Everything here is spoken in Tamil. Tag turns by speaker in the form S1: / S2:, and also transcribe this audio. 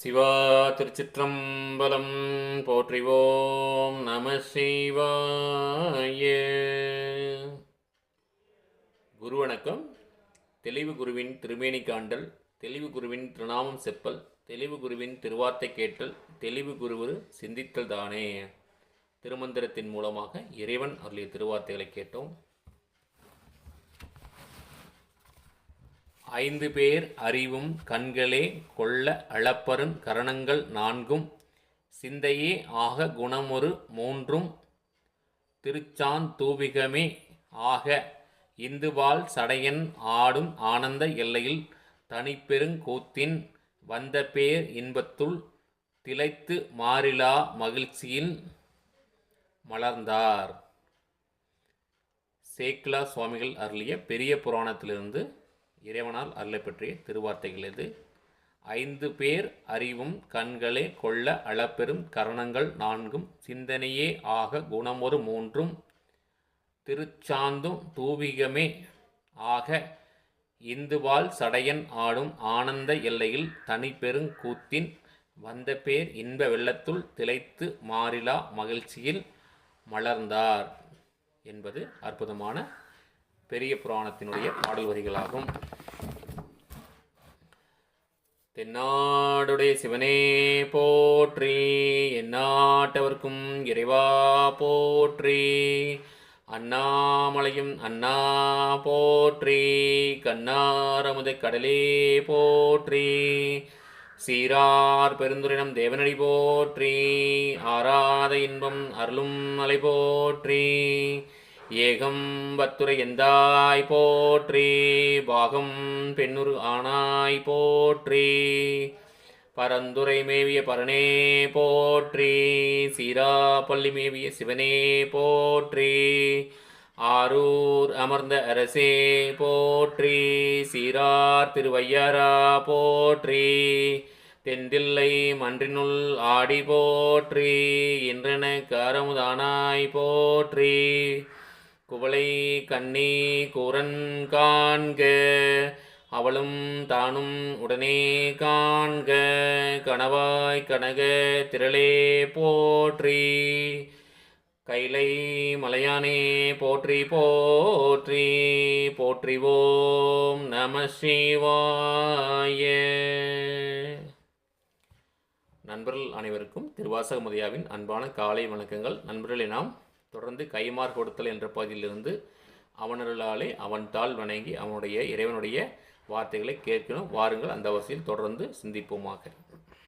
S1: சிவா திருச்சிற்றம்பலம் போற்றிவோம் நம சிவாய. குருவணக்கம். தெளிவு குருவின் திருமேனி காண்டல், தெளிவு குருவின் திருநாமம் செப்பல், தெளிவு குருவின் திருவார்த்தை கேட்டல், தெளிவு குருவு சிந்தித்தல் தானே. திருமந்திரத்தின் மூலமாக இறைவன் அருளிய திருவார்த்தைகளை கேட்டோம். 5 பேர் அறிவும் கண்களே கொள்ள அளப்பரும் கரணங்கள் 4 சிந்தையே ஆக குணமொரு 3 திருச்சான் தூவிகமே ஆக இந்துவால் சடையன் ஆடும் ஆனந்த எல்லையில் தனிப்பெருங் கூத்தின் வந்த பேர் இன்பத்துள் திளைத்து மாறிலா மகிழ்ச்சியில் மலர்ந்தார். சேக்கிழா சுவாமிகள் அருளிய பெரிய புராணத்திலிருந்து இறைவனால் அருளை பற்றிய திருவார்த்தைகள் இது. 5 பேர் அறிவும் கண்களே கொள்ள அளப்பெரும் கரணங்கள் 4 சிந்தனையே ஆக குணமொரு 3 திருச்சாந்தும் தூவிகமே ஆக இந்துவால் சடையன் ஆடும் ஆனந்த எல்லையில் தனிப்பெருங் கூத்தின் வந்த பேர் இன்ப வெள்ளத்துள் திளைத்து மாறிலா மகிழ்ச்சியில் மலர்ந்தார் என்பது அற்புதமான பெரிய புராணத்தினுடைய பாடல் வரிகளாகும். தென்னாடுடைய சிவனே போற்றி, எந்நாட்டவர்க்கும் இறைவா போற்றி, அண்ணாமலையும் அண்ணா போற்றி, கண்ணாரமுதை கடலே போற்றி, சீரார் பெருந்துரைனம் தேவனடி போற்றி, ஆராத இன்பம் அருளும் மலை போற்றி, ஏகம் பத்துரை எந்தாய் போற்றி, பாகம் பெண்ணுரு ஆனாய் போற்றி, பரந்துரை மேவிய பரனே போற்றி, சீரா பள்ளி மேவிய சிவனே போற்றி, ஆரூர் அமர்ந்த அரசே போற்றி, சீரார் திருவையாரா போற்றி, தென்தில்லை மன்றினுள் ஆடி போற்றி, இன்றென காரமுதானாய் போற்றி, குவளை கண்ணி கூரன் காண்க அவளும் தானும் உடனே காண்க, கணவாய் கனக திரளே போற்றி, கைலை மலையானே போற்றி போற்றி, போற்றிவோம் நம சிவாய. நண்பர்கள் அனைவருக்கும் திருவாசக முதியாவின் அன்பான காலை வணக்கங்கள். நண்பர்களை நாம் தொடர்ந்து கைமார் கொடுத்தல் என்ற பகுதியிலிருந்து அவனருளாலே அவன் தாள் வணங்கி அவனுடைய இறைவனுடைய வார்த்தைகளை கேட்கணும். வாருங்கள், அந்த வரிசையில் தொடர்ந்து சிந்திப்போமாக.